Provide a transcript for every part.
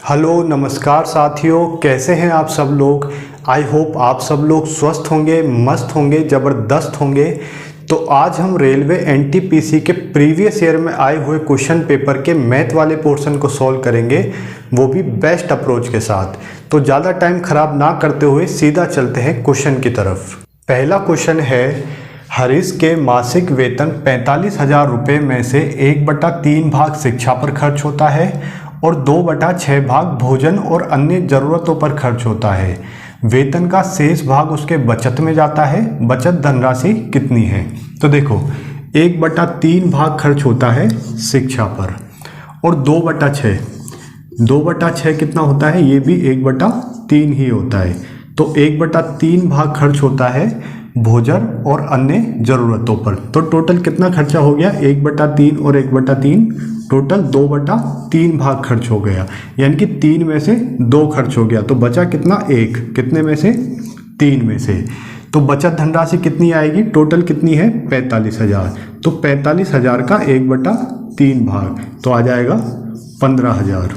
Hello नमस्कार साथियों, कैसे हैं आप सब लोग। आई होप आप सब लोग स्वस्थ होंगे, मस्त होंगे, ज़बरदस्त होंगे। तो आज हम रेलवे एनटीपीसी के प्रीवियस ईयर में आए हुए क्वेश्चन पेपर के मैथ वाले पोर्शन को सॉल्व करेंगे, वो भी बेस्ट अप्रोच के साथ। तो ज़्यादा टाइम ख़राब ना करते हुए सीधा चलते हैं क्वेश्चन की तरफ। पहला क्वेश्चन है, हरीश के मासिक वेतन 45,000 रुपये में से 1/3 भाग शिक्षा पर खर्च होता है और 2/6 भाग भोजन और अन्य ज़रूरतों पर खर्च होता है। वेतन का शेष भाग उसके बचत में जाता है। बचत धनराशि कितनी है? तो देखो, 1/3 भाग खर्च होता है शिक्षा पर और 2/6 कितना होता है? ये भी 1/3 ही होता है। तो 1/3 भाग खर्च होता है भोजन और अन्य ज़रूरतों पर। तो टोटल कितना खर्चा हो गया? 1/3 और 1/3, टोटल 2/3 भाग खर्च हो गया, यानी कि 3 में से 2 खर्च हो गया। तो बचा कितना? 1। कितने में से? 3 में से। तो बचत धनराशि कितनी आएगी? टोटल कितनी है? 45,000। तो 45,000 का 1/3 भाग तो आ जाएगा 15,000।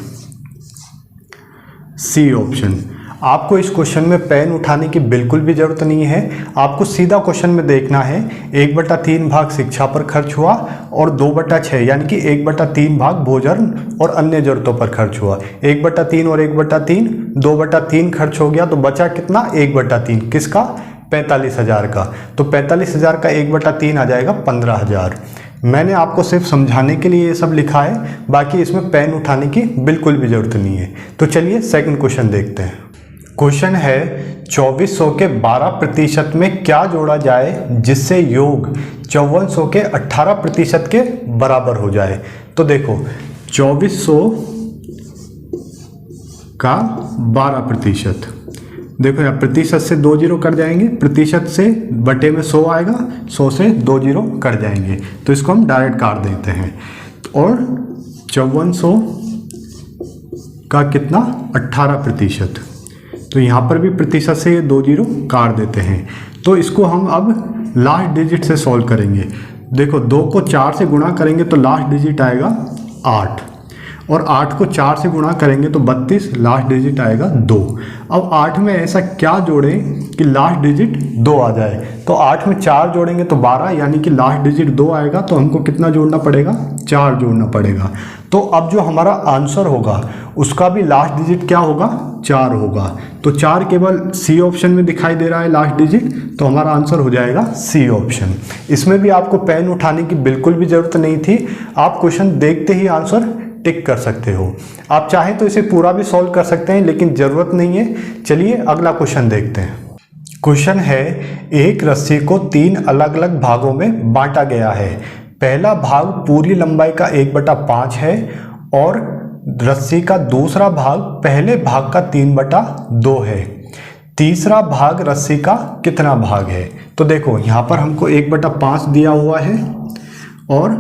C option. आपको इस क्वेश्चन में पेन उठाने की बिल्कुल भी ज़रूरत नहीं है। आपको सीधा क्वेश्चन में देखना है, 1/3 भाग शिक्षा पर खर्च हुआ और 2/6 यानी कि 1/3 भाग भोजन और अन्य ज़रूरतों पर खर्च हुआ। 1/3 और 1/3, 2/3 खर्च हो गया। तो बचा कितना? 1/3 किसका? 45,000 का। तो 45,000 का 1/3 आ जाएगा 15,000। मैंने आपको सिर्फ समझाने के लिए ये सब लिखा है, बाकी इसमें पेन उठाने की बिल्कुल भी ज़रूरत नहीं है। तो चलिए सेकंड क्वेश्चन देखते हैं। क्वेश्चन है, 2400 के 12% में क्या जोड़ा जाए जिससे योग 5400 के 18% के बराबर हो जाए? तो देखो, 2400 का 12%, देखो यहाँ प्रतिशत से 2 जीरो कट जाएंगे, प्रतिशत से बटे में 100 आएगा, 100 से 2 जीरो कट जाएंगे, तो इसको हम डायरेक्ट काट देते हैं। और 5400 का कितना? 18%। तो यहाँ पर भी प्रतिशत से 2 जीरो काट देते हैं। तो इसको हम अब लास्ट डिजिट से सॉल्व करेंगे। देखो, 2 को 4 से गुणा करेंगे तो लास्ट डिजिट आएगा 8, और 8 को 4 से गुणा करेंगे तो 32, लास्ट डिजिट आएगा 2। अब 8 में ऐसा क्या जोड़ें कि लास्ट डिजिट 2 आ जाए? तो 8 में 4 जोड़ेंगे तो 12, यानी कि लास्ट डिजिट 2 आएगा। तो हमको कितना जोड़ना पड़ेगा? 4 जोड़ना पड़ेगा। तो अब जो हमारा आंसर होगा उसका भी लास्ट डिजिट क्या होगा? 4 होगा। तो 4 केवल सी ऑप्शन में दिखाई दे रहा है लास्ट डिजिट, तो हमारा आंसर हो जाएगा सी ऑप्शन। इसमें भी आपको पेन उठाने की बिल्कुल भी ज़रूरत नहीं थी। आप क्वेश्चन देखते ही आंसर टिक कर सकते हो। आप चाहें तो इसे पूरा भी सॉल्व कर सकते हैं, लेकिन ज़रूरत नहीं है। चलिए अगला क्वेश्चन देखते हैं। क्वेश्चन है, एक रस्सी को 3 अलग अलग भागों में बांटा गया है। पहला भाग पूरी लंबाई का 1/5 है और रस्सी का दूसरा भाग पहले भाग का 3/2 है। तीसरा भाग रस्सी का कितना भाग है? तो देखो, यहाँ पर हमको 1/5 दिया हुआ है और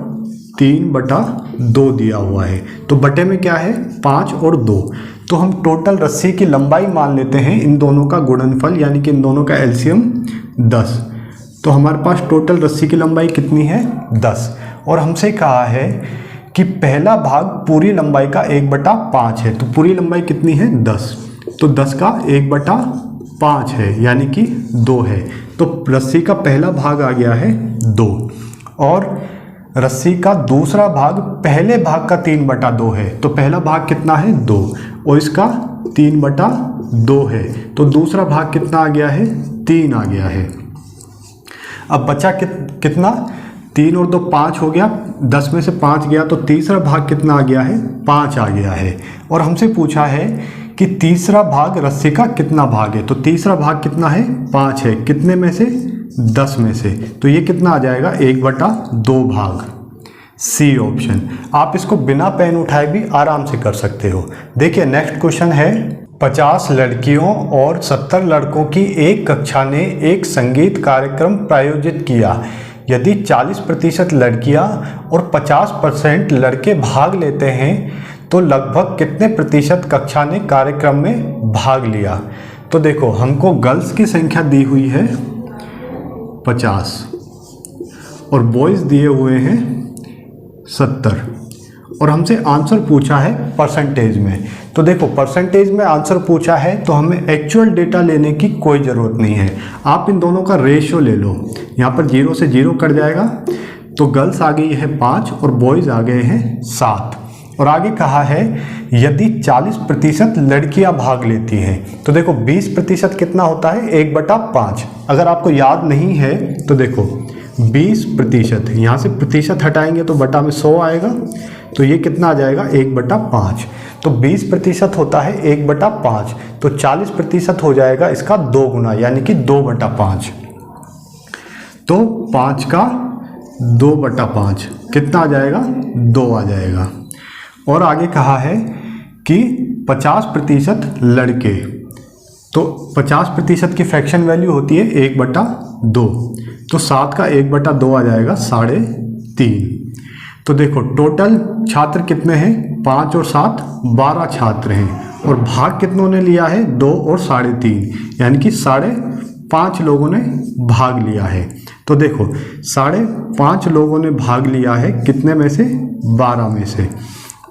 3/2 दिया हुआ है। तो बटे में क्या है? 5 और 2। तो हम टोटल रस्सी की लंबाई मान लेते हैं, इन दोनों का गुणनफल यानी कि इन दोनों का एलसीएम 10। तो हमारे पास टोटल रस्सी की लंबाई कितनी है? 10। और हमसे कहा है कि पहला भाग पूरी लंबाई का 1/5 है। तो पूरी लंबाई कितनी है? 10। तो 10 का 1/5 है, यानी कि 2 है। तो रस्सी का पहला भाग आ गया है 2, और रस्सी का दूसरा भाग पहले भाग का 3/2 है। तो पहला भाग कितना है? 2, और इसका 3/2 है। तो दूसरा भाग कितना आ गया है? 3 आ गया है। अब बचा कितना? 3 और 2 5 हो गया, 10 में से 5 गया, तो तीसरा भाग कितना आ गया है? 5 आ गया है। और हमसे पूछा है कि तीसरा भाग रस्सी का कितना भाग है? तो तीसरा भाग कितना है? 5 है। कितने में से? 10 में से। तो ये कितना आ जाएगा? 1/2 भाग। C option. आप इसको बिना पेन उठाए भी आराम से कर सकते हो। देखिए नेक्स्ट क्वेश्चन है, 50 लड़कियों और 70 लड़कों की एक कक्षा ने एक संगीत कार्यक्रम प्रायोजित किया। यदि 40% लड़कियां और 50% लड़के भाग लेते हैं तो लगभग कितने प्रतिशत कक्षा ने कार्यक्रम में भाग लिया? तो देखो, हमको गर्ल्स की संख्या दी हुई है 50 और बॉयज़ दिए हुए हैं 70, और हमसे आंसर पूछा है परसेंटेज में। तो देखो परसेंटेज में आंसर पूछा है तो हमें एक्चुअल डेटा लेने की कोई ज़रूरत नहीं है, आप इन दोनों का रेशियो ले लो। यहाँ पर 0 से 0 कट जाएगा, तो गर्ल्स आ गई है 5 और बॉयज़ आ गए हैं 7। और आगे कहा है यदि 40% लड़कियां भाग लेती हैं, तो देखो 20% कितना होता है 1/5। अगर आपको याद नहीं है तो देखो 20%, यहाँ से प्रतिशत हटाएंगे तो बटा में 100 आएगा, तो ये कितना आ जाएगा 1/5। तो 20% होता है 1/5, तो 40% हो जाएगा इसका 2 गुना, यानी कि 2/5। तो 5 का 2/5 कितना आ जाएगा 2 आ जाएगा। और आगे कहा है कि 50% लड़के, तो 50% की फ्रैक्शन वैल्यू होती है 1/2, तो 7 का 1/2 आ जाएगा 3.5। तो देखो टोटल छात्र कितने हैं 5 और 7 12 छात्र हैं, और भाग कितनों ने लिया है 2 और 3.5, यानी कि 5.5 लोगों ने भाग लिया है। तो देखो 5.5 लोगों ने भाग लिया है कितने में से 12 में से।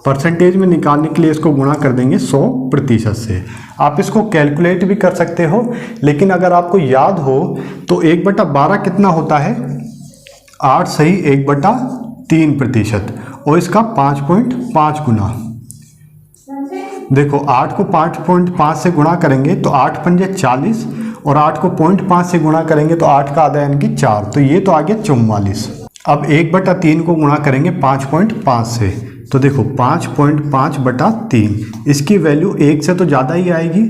परसेंटेज में निकालने के लिए इसको गुणा कर देंगे 100% से। आप इसको कैलकुलेट भी कर सकते हो, लेकिन अगर आपको याद हो तो 1/12 कितना होता है 8 सही 1/3%, और इसका 5.5 गुना। देखो 8 को 5.5 से गुणा करेंगे तो 8 पंजे 40, और 8 को 0.5 से गुणा करेंगे तो 8 का आधा यानी कि 4, तो ये तो आ गया 44। अब 1/3 को गुणा करेंगे 5.5 से, तो देखो 5.5/3, इसकी वैल्यू 1 से तो ज़्यादा ही आएगी,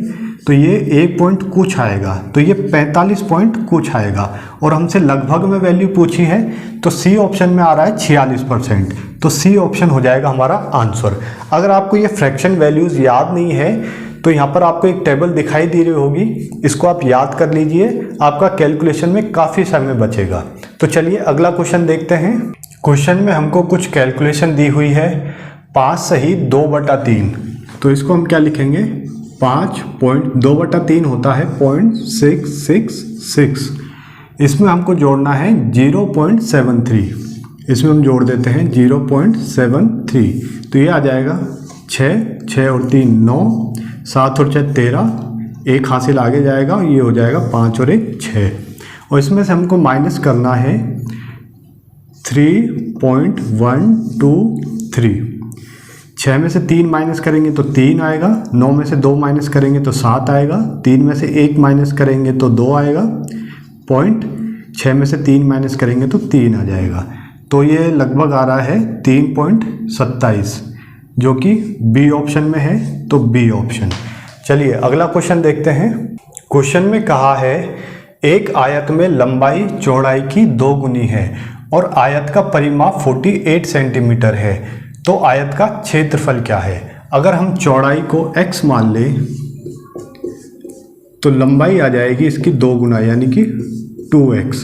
तो ये 1 पॉइंट कुछ आएगा, तो ये 45 पॉइंट कुछ आएगा। और हमसे लगभग में वैल्यू पूछी है, तो सी ऑप्शन में आ रहा है 46%, तो सी ऑप्शन हो जाएगा हमारा आंसर। अगर आपको ये फ्रैक्शन वैल्यूज़ याद नहीं है तो यहाँ पर आपको एक टेबल दिखाई दे रही होगी, इसको आप याद कर लीजिए, आपका कैलकुलेशन में काफ़ी समय बचेगा। तो चलिए अगला क्वेश्चन देखते हैं। क्वेश्चन में हमको कुछ कैलकुलेशन दी हुई है 5 सही 2/3, तो इसको हम क्या लिखेंगे 5.2/3 होता है 0.666। इसमें हमको जोड़ना है 0.73, इसमें हम जोड़ देते हैं 0.73, तो ये आ जाएगा 6 और 3 9, 7 और 6 13, एक हासिल आगे जाएगा, ये हो जाएगा 5 और 1 6, और इसमें से हमको माइनस करना है 3.123। 6 में से 3 माइनस करेंगे तो 3 आएगा, 9 में से 2 माइनस करेंगे तो 7 आएगा, 3 में से 1 माइनस करेंगे तो 2 आएगा, 6 में से 3 माइनस करेंगे तो 3 आ जाएगा, तो ये लगभग आ रहा है 3.27, जो कि बी ऑप्शन में है, तो बी ऑप्शन। चलिए अगला क्वेश्चन देखते हैं। क्वेश्चन में कहा है एक आयत में लंबाई चौड़ाई की 2 गुनी है और आयत का परिमाप 48 सेंटीमीटर है, तो आयत का क्षेत्रफल क्या है। अगर हम चौड़ाई को x मान लें तो लंबाई आ जाएगी इसकी 2 गुना, यानी कि 2x,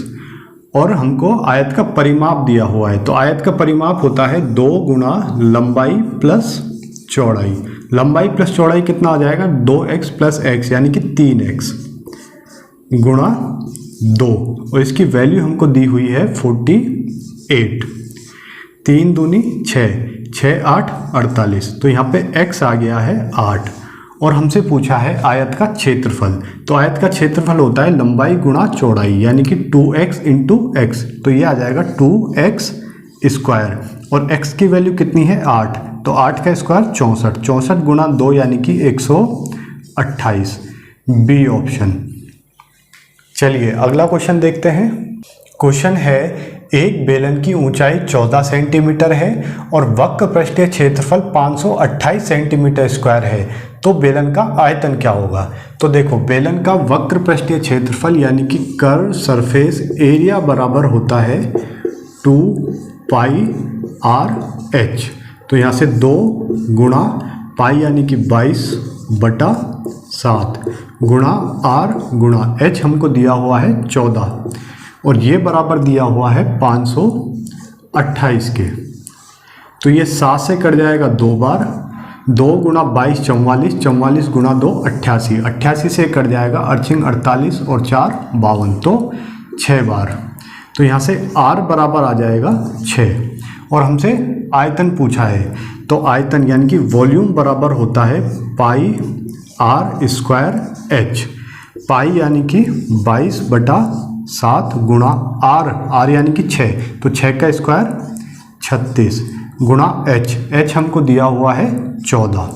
और हमको आयत का परिमाप दिया हुआ है, तो आयत का परिमाप होता है 2 गुना लंबाई प्लस चौड़ाई। लंबाई प्लस चौड़ाई कितना आ जाएगा 2x प्लस x, यानी कि 3x गुणा 2, और इसकी वैल्यू हमको दी हुई है 48। 3 दूनी 6, 6 8 48, तो यहाँ पे x आ गया है 8, और हमसे पूछा है आयत का क्षेत्रफल। तो आयत का क्षेत्रफल होता है लंबाई गुणा चौड़ाई, यानी कि 2x इंटू एक्स, तो ये आ जाएगा 2x स्क्वायर, और x की वैल्यू कितनी है 8, तो 8 का स्क्वायर 64, 64 गुणा 2 यानी कि 128, बी ऑप्शन। चलिए अगला क्वेश्चन देखते हैं। क्वेश्चन है एक बेलन की ऊंचाई 14 सेंटीमीटर है और वक्र पृष्ठीय क्षेत्रफल 528 सेंटीमीटर स्क्वायर है, तो बेलन का आयतन क्या होगा। तो देखो बेलन का वक्र पृष्ठीय क्षेत्रफल यानी कि कर्व सरफेस एरिया बराबर होता है 2πr/h, तो यहाँ से 2 गुणा पाई यानी कि 22/7 गुणा r गुणा h हमको दिया हुआ है 14, और ये बराबर दिया हुआ है 528 के, तो ये 7 से कट जाएगा 2 बार, 2 गुणा 22 44, 44 गुणा 2 88, 88 से कट जाएगा 48 और 4 52, तो 6 बार, तो यहाँ से r बराबर आ जाएगा 6, और हमसे आयतन पूछा है, तो आयतन यानी कि वॉल्यूम बराबर होता है पाई आर स्क्वायर एच। पाई यानी कि 22/7 गुणा आर यानी कि 6, तो 6 का स्क्वायर 36 गुणा एच हमको दिया हुआ है 14,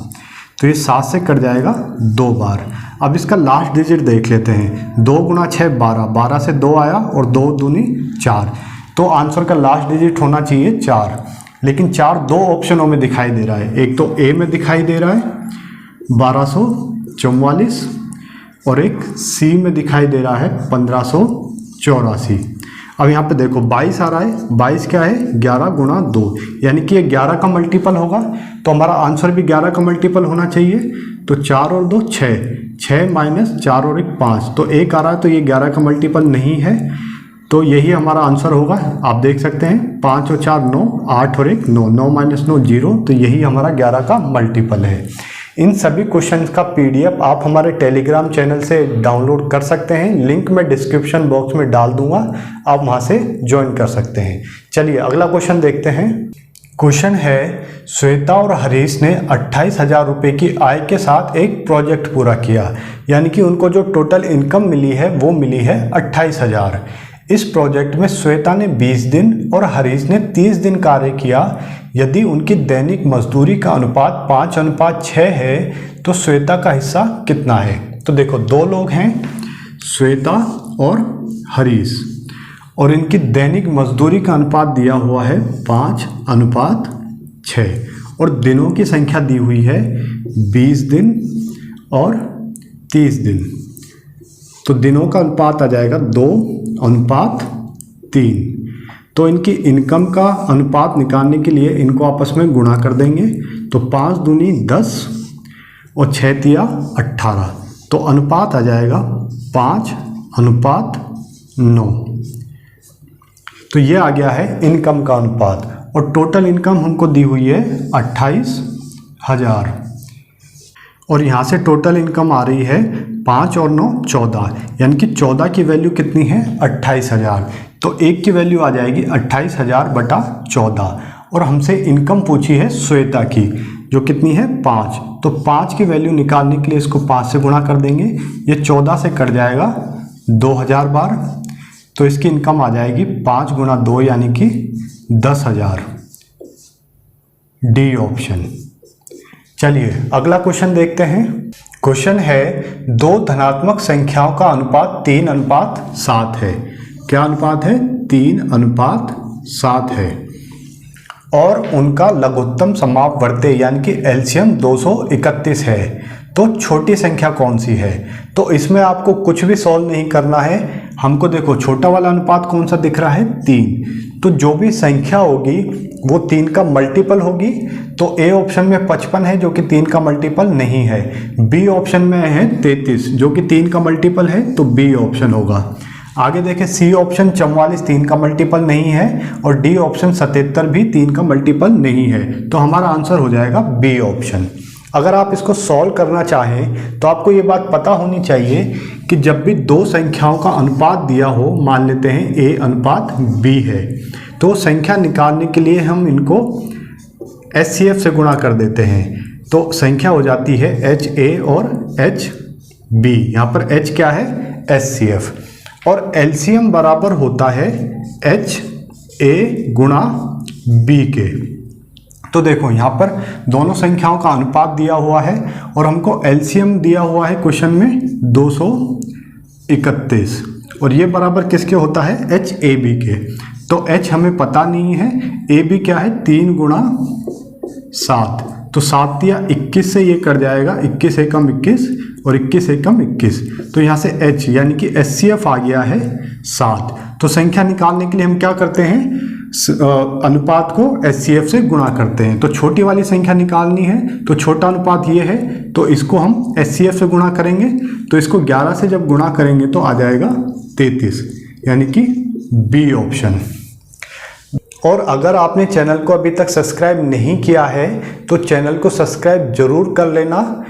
तो ये 7 से कट जाएगा 2 बार। अब इसका लास्ट डिजिट देख लेते हैं। 2 गुणा 6 12, 12 से 2 आया और 2 दूनी 4, तो आंसर का लास्ट डिजिट होना चाहिए 4। लेकिन 4 दो ऑप्शनों में दिखाई दे रहा है, एक तो ए में दिखाई दे रहा है 1244 और एक सी में दिखाई दे रहा है 1584। अब यहाँ पे देखो 22 आ रहा है, 22 क्या है 11 गुणा 2, यानी कि ये 11 का मल्टीपल होगा, तो हमारा आंसर भी 11 का मल्टीपल होना चाहिए। तो 4 और 2 6, 6 माइनस 4 और 1 5, तो 1 आ रहा है, तो ये 11 का मल्टीपल नहीं है, तो यही हमारा आंसर होगा। आप देख सकते हैं 5 और 4 9, 8 और 1 9, 9 माइनस 9 0, तो यही हमारा 11 का मल्टीपल है। इन सभी क्वेश्चंस का पीडीएफ आप हमारे टेलीग्राम चैनल से डाउनलोड कर सकते हैं, लिंक मैं डिस्क्रिप्शन बॉक्स में डाल दूंगा, आप वहां से ज्वाइन कर सकते हैं। चलिए अगला क्वेश्चन देखते हैं। क्वेश्चन है श्वेता और हरीश ने 28,000 रुपये की आय के साथ एक प्रोजेक्ट पूरा किया, यानी कि उनको जो टोटल इनकम मिली है वो मिली है 28,000। इस प्रोजेक्ट में श्वेता ने 20 दिन और हरीश ने 30 दिन कार्य किया। यदि उनकी दैनिक मजदूरी का अनुपात 5:6 है तो श्वेता का हिस्सा कितना है। तो देखो 2 लोग हैं, श्वेता और हरीश, और इनकी दैनिक मजदूरी का अनुपात दिया हुआ है 5:6 और दिनों की संख्या दी हुई है 20 दिन और 30 दिन। तो दिनों का अनुपात आ जाएगा 2:3। तो इनकी इनकम का अनुपात निकालने के लिए इनको आपस में गुणा कर देंगे, तो 5 दूनी 10 और 6 तिया 18, तो अनुपात आ जाएगा 5:9। तो ये आ गया है इनकम का अनुपात, और टोटल इनकम हमको दी हुई है 28,000, और यहाँ से टोटल इनकम आ रही है 5 और 9 14, यानी कि 14 की वैल्यू कितनी है 28,000, तो 1 की वैल्यू आ जाएगी 28,000 बटा 14। और हमसे इनकम पूछी है श्वेता की जो कितनी है 5, तो 5 की वैल्यू निकालने के लिए इसको 5 से गुणा कर देंगे, ये 14 से कट जाएगा 2000 बार, तो इसकी इनकम आ जाएगी 5 गुणा 2 यानी कि 10,000, डी ऑप्शन। चलिए अगला क्वेश्चन देखते हैं। क्वेश्चन है 2 धनात्मक संख्याओं का अनुपात 3:7 है। क्या अनुपात है 3:7 है, और उनका लघुत्तम समापवर्ती यानी कि एलसीएम 231 है। तो छोटी संख्या कौन सी है। तो इसमें आपको कुछ भी सॉल्व नहीं करना है, हमको देखो छोटा वाला अनुपात कौन सा दिख रहा है 3, तो जो भी संख्या होगी वो 3 का मल्टीपल होगी। तो ए ऑप्शन में 55 है जो कि 3 का मल्टीपल नहीं है, बी ऑप्शन में है 33 जो कि 3 का मल्टीपल है, तो बी ऑप्शन होगा। आगे देखें सी ऑप्शन 44 3 का मल्टीपल नहीं है, और डी ऑप्शन 77 भी 3 का मल्टीपल नहीं है, तो हमारा आंसर हो जाएगा बी ऑप्शन। अगर आप इसको सॉल्व करना चाहें तो आपको ये बात पता होनी चाहिए कि जब भी 2 संख्याओं का अनुपात दिया हो, मान लेते हैं ए अनुपात बी है, तो संख्या निकालने के लिए हम इनको एचसीएफ से गुणा कर देते हैं, तो संख्या हो जाती है एच ए और एच बी। यहाँ पर एच क्या है एचसीएफ, और एलसीएम बराबर होता है एच ए गुणा बी के। तो देखो यहाँ पर दोनों संख्याओं का अनुपात दिया हुआ है और हमको एलसीएम दिया हुआ है क्वेश्चन में 231, और ये बराबर किसके होता है एच ए बी के। तो एच हमें पता नहीं है, ए बी क्या है 3 गुणा 7, तो 7 या 21 से ये कर जाएगा, 21 एकम 21 और 21 एकम 21, तो यहाँ से h यानी कि एचसीएफ आ गया है 7। तो संख्या निकालने के लिए हम क्या करते हैं, अनुपात को एचसीएफ से गुणा करते हैं। तो छोटी वाली संख्या निकालनी है, तो छोटा अनुपात ये है, तो इसको हम एचसीएफ से गुणा करेंगे, तो इसको 11 से जब गुणा करेंगे तो आ जाएगा 33, यानी कि बी ऑप्शन। और अगर आपने चैनल को अभी तक सब्सक्राइब नहीं किया है तो चैनल को सब्सक्राइब जरूर कर लेना।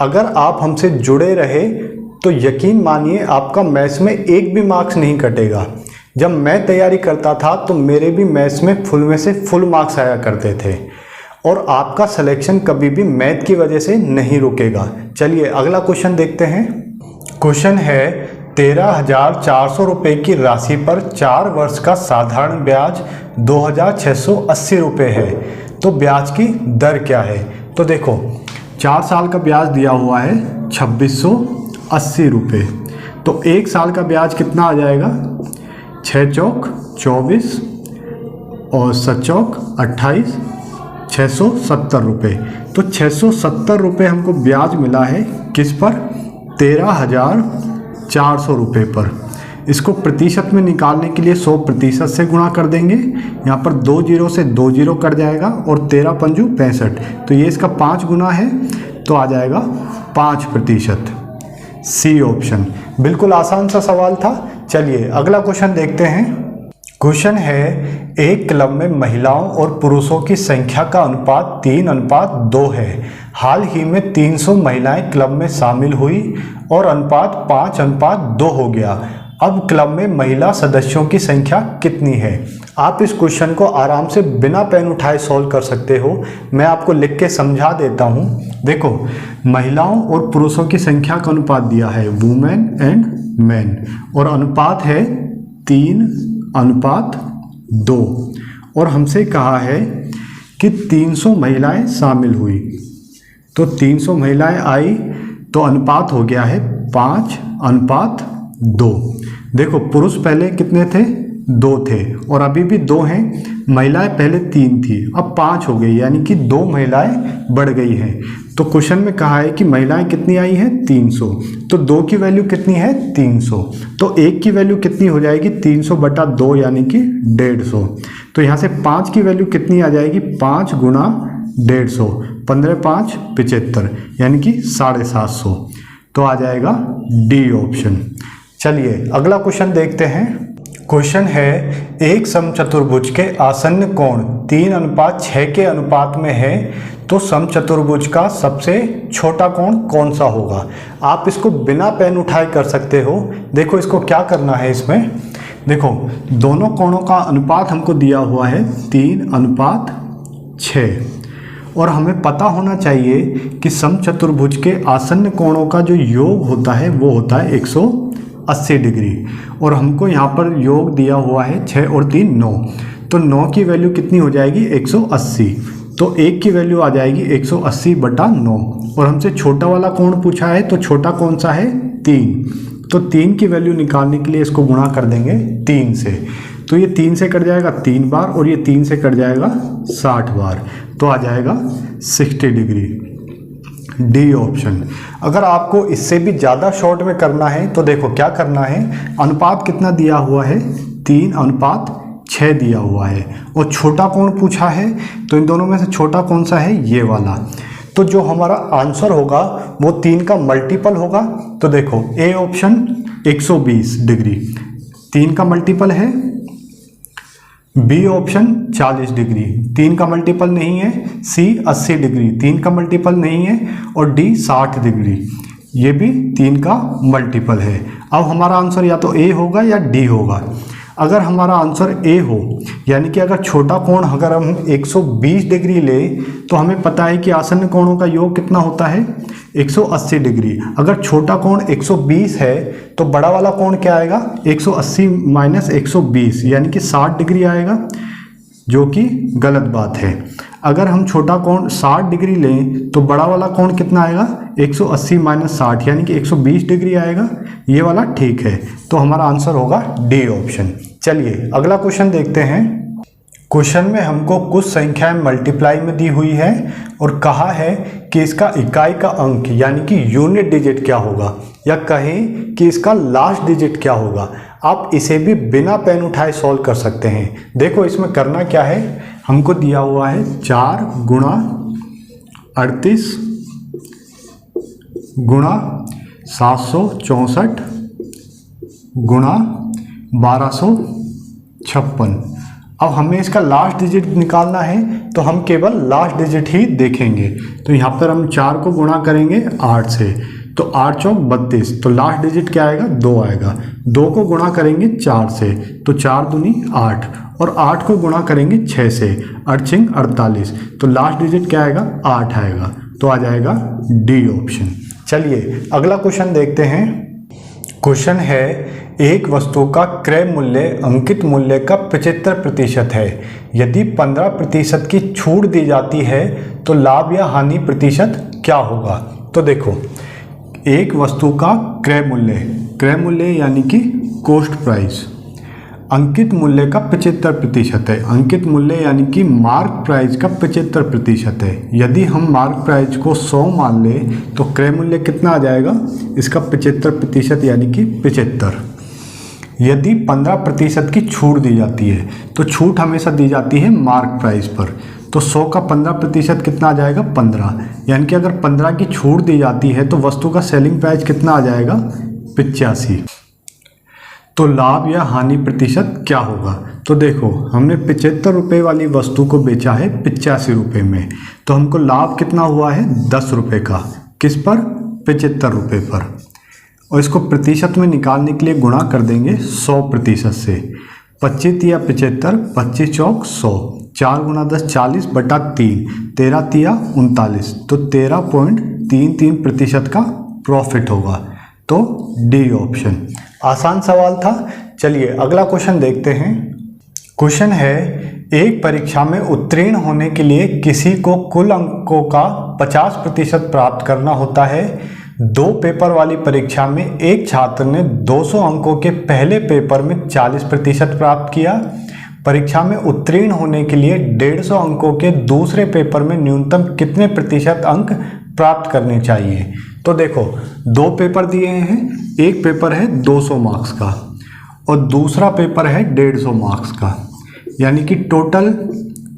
अगर आप हमसे जुड़े रहे तो यकीन मानिए आपका मैथ्स में एक भी मार्क्स नहीं कटेगा। जब मैं तैयारी करता था तो मेरे भी मैथ्स में फुल में से फुल मार्क्स आया करते थे, और आपका सिलेक्शन कभी भी मैथ की वजह से नहीं रुकेगा। चलिए अगला क्वेश्चन देखते हैं। क्वेश्चन है 13,400 रुपये की राशि पर 4 वर्ष का साधारण ब्याज 2,680 रुपये है, तो ब्याज की दर क्या है? तो देखो 4 साल का ब्याज दिया हुआ है 2,680 रुपये, तो 1 साल का ब्याज कितना आ जाएगा? 6 चौक 24 और 7 चौक 28, 670 रुपये। तो 670 रुपये हमको ब्याज मिला है किस पर? 13,400 रुपये पर। इसको प्रतिशत में निकालने के लिए 100% से गुणा कर देंगे। यहाँ पर 2 जीरो से 2 जीरो कट जाएगा और 13 पंजू 65, तो ये इसका 5 गुना है, तो आ जाएगा 5%। C option. बिल्कुल आसान सा सवाल था। चलिए अगला क्वेश्चन देखते हैं। क्वेश्चन है एक क्लब में महिलाओं और पुरुषों की संख्या का अनुपात 3:2 है। हाल ही में 300 महिलाएं क्लब में शामिल हुई और अनुपात 5:2 हो गया। अब क्लब में महिला सदस्यों की संख्या कितनी है? आप इस क्वेश्चन को आराम से बिना पेन उठाए सॉल्व कर सकते हो। मैं आपको लिख के समझा देता हूँ। देखो महिलाओं और पुरुषों की संख्या का अनुपात दिया है वुमेन एंड मैन, और अनुपात है 3:2, और हमसे कहा है कि 300 महिलाएं शामिल हुई, तो 300 महिलाएं आई तो अनुपात हो गया है 5:2। देखो पुरुष पहले कितने थे? 2 थे, और अभी भी 2 हैं। महिलाएं पहले 3 थी, अब 5 हो गई, यानी कि 2 महिलाएं बढ़ गई हैं। तो क्वेश्चन में कहा है कि महिलाएं कितनी आई हैं? 300। तो 2 की वैल्यू कितनी है? 300। तो 1 की वैल्यू कितनी हो जाएगी? 300/2 यानी कि 150। तो यहाँ से 5 की वैल्यू कितनी आ जाएगी? 5 गुना 150, 15×5 75, यानी कि 750। तो आ जाएगा डी ऑप्शन। चलिए अगला क्वेश्चन देखते हैं। क्वेश्चन है एक समचतुर्भुज के आसन्न कोण 3:6 के अनुपात में है, तो समचतुर्भुज का सबसे छोटा कोण कौन सा होगा? आप इसको बिना पेन उठाए कर सकते हो। देखो इसको क्या करना है, इसमें देखो दोनों कोणों का अनुपात हमको दिया हुआ है 3:6, और हमें पता होना चाहिए कि समचतुर्भुज के आसन्न कोणों का जो योग होता है वो होता है 180 डिग्री, और हमको यहाँ पर योग दिया हुआ है 6 और 3 9, तो 9 की वैल्यू कितनी हो जाएगी? 180। तो 1 की वैल्यू आ जाएगी 180/9, और हमसे छोटा वाला कोण पूछा है, तो छोटा कौन सा है? 3। तो 3 की वैल्यू निकालने के लिए इसको गुणा कर देंगे 3 से, तो ये 3 से कट जाएगा 3 बार, और ये 3 से कट जाएगा 60 बार, तो आ जाएगा 60 डिग्री। D option. अगर आपको इससे भी ज़्यादा शॉर्ट में करना है तो देखो क्या करना है, अनुपात कितना दिया हुआ है? 3:6 दिया हुआ है, और छोटा कोण पूछा है, तो इन दोनों में से छोटा कौन सा है? ये वाला। तो जो हमारा आंसर होगा वो 3 का मल्टीपल होगा। तो देखो ए ऑप्शन 120 डिग्री 3 का मल्टीपल है, बी ऑप्शन 40 डिग्री 3 का मल्टीपल नहीं है, सी 80 डिग्री 3 का मल्टीपल नहीं है, और डी 60 डिग्री ये भी 3 का मल्टीपल है। अब हमारा आंसर या तो ए होगा या डी होगा। अगर हमारा आंसर ए हो, यानी कि अगर छोटा कोण अगर हम 120 डिग्री ले, तो हमें पता है कि आसन्न कोणों का योग कितना होता है? 180 डिग्री। अगर छोटा कोण 120 है तो बड़ा वाला कोण क्या आएगा? 180 - 120 यानी कि 60 डिग्री आएगा, जो कि गलत बात है। अगर हम छोटा कोण 60 डिग्री लें तो बड़ा वाला कोण कितना आएगा? 180 - 60 यानी कि 120 डिग्री आएगा, ये वाला ठीक है। तो हमारा आंसर होगा डी ऑप्शन। चलिए अगला क्वेश्चन देखते हैं। क्वेश्चन में हमको कुछ संख्याएं मल्टीप्लाई में दी हुई है और कहा है कि इसका इकाई का अंक यानी कि यूनिट डिजिट क्या होगा, या कहें कि इसका लास्ट डिजिट क्या होगा। आप इसे भी बिना पेन उठाए सॉल्व कर सकते हैं। देखो इसमें करना क्या है, हमको दिया हुआ है 4 × 38 × 764 × 1256। अब हमें इसका लास्ट डिजिट निकालना है, तो हम केवल लास्ट डिजिट ही देखेंगे। तो यहाँ पर हम 4 को गुणा करेंगे 8 से, तो 8 चौक 32, तो लास्ट डिजिट क्या आएगा 2 आएगा। 2 को गुणा करेंगे 4 से तो 4 दूनी 8, और 8 को गुणा करेंगे 6 से 8 छिंग 48, तो लास्ट डिजिट क्या आएगा 8 आएगा। तो आ जाएगा डी ऑप्शन। चलिए अगला क्वेश्चन देखते हैं। क्वेश्चन है एक वस्तु का क्रय मूल्य अंकित मूल्य का 75% है। यदि 15% की छूट दी जाती है तो लाभ या हानि प्रतिशत क्या होगा। तो देखो एक वस्तु का क्रय मूल्य यानी कि कॉस्ट प्राइस अंकित मूल्य का 75% है। अंकित मूल्य यानी कि मार्क प्राइस का 75% है। यदि हम मार्क प्राइस को 100 मान ले तो क्रय मूल्य कितना आ जाएगा इसका 75% यानी कि 75। यदि 15% की छूट दी जाती है तो छूट हमेशा दी जाती है मार्क प्राइस पर, तो 100 का 15% कितना आ जाएगा 15, यानी कि अगर 15 की छूट दी जाती है तो वस्तु का सेलिंग प्राइस कितना आ जाएगा 85। तो लाभ या हानि प्रतिशत क्या होगा। तो देखो हमने 75 रुपये वाली वस्तु को बेचा है 85 रुपये में, तो हमको लाभ कितना हुआ है 10 रुपये का। किस पर 75 रुपये पर, और इसको प्रतिशत में निकालने के लिए गुणा कर देंगे 100% से। 25 तिया 75, 25 चौक 100, 4 गुना 10 40 बटा 3, 13 तिया 39, तो 13.33% का प्रॉफिट होगा। तो डी ऑप्शन। आसान सवाल था। चलिए अगला क्वेश्चन देखते हैं। क्वेश्चन है एक परीक्षा में उत्तीर्ण होने के लिए किसी को कुल अंकों का 50% प्राप्त करना होता है। 2 पेपर वाली परीक्षा में एक छात्र ने 200 अंकों के पहले पेपर में 40% प्राप्त किया। परीक्षा में उत्तीर्ण होने के लिए 150 अंकों के दूसरे पेपर में न्यूनतम कितने प्रतिशत अंक प्राप्त करने चाहिए। तो देखो 2 पेपर दिए हैं, एक पेपर है 200 मार्क्स का और दूसरा पेपर है 150 मार्क्स का, यानी कि टोटल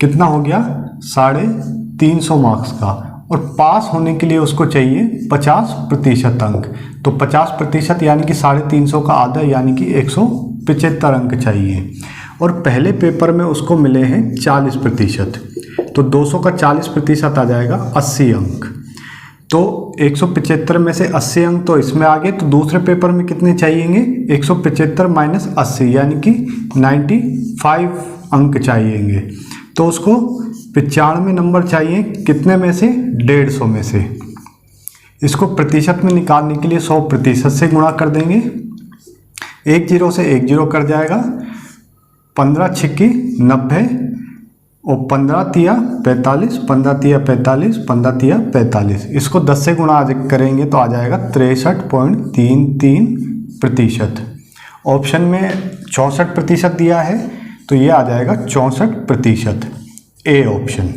कितना हो गया 350 मार्क्स का, और पास होने के लिए उसको चाहिए 50% अंक। तो 50% यानी कि 350 का आधा यानी कि 175 अंक चाहिए, और पहले पेपर में उसको मिले हैं 40%, तो 200 का 40% आ जाएगा 80 अंक। तो 175 में से 80 अंक तो इसमें आ गए, तो दूसरे पेपर में कितने चाहिएंगे 175 माइनस 80 यानी कि 95 अंक चाहिएंगे। तो उसको 95 नंबर चाहिए कितने में से 150 में से। इसको प्रतिशत में निकालने के लिए 100% से गुणा कर देंगे। 1 0 से 1 0 कर जाएगा, 15 छिक्की 90 और 15 तिया 45, 15 तिया 45, 15 तिया 45। इसको 10 से गुणा करेंगे तो आ जाएगा 63.33%। ऑप्शन में 64% दिया है तो ये आ जाएगा 64%, ए ऑप्शन।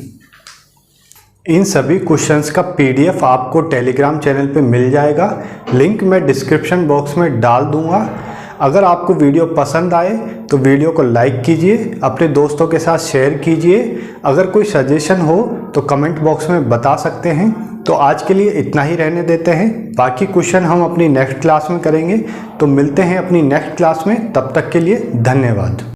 इन सभी क्वेश्चंस का PDF आपको टेलीग्राम चैनल पे मिल जाएगा, लिंक मैं डिस्क्रिप्शन बॉक्स में डाल दूंगा। अगर आपको वीडियो पसंद आए तो वीडियो को लाइक कीजिए, अपने दोस्तों के साथ शेयर कीजिए। अगर कोई सजेशन हो तो कमेंट बॉक्स में बता सकते हैं। तो आज के लिए इतना ही रहने देते हैं, बाकी क्वेश्चन हम अपनी नेक्स्ट क्लास में करेंगे। तो मिलते हैं अपनी नेक्स्ट क्लास में, तब तक के लिए धन्यवाद।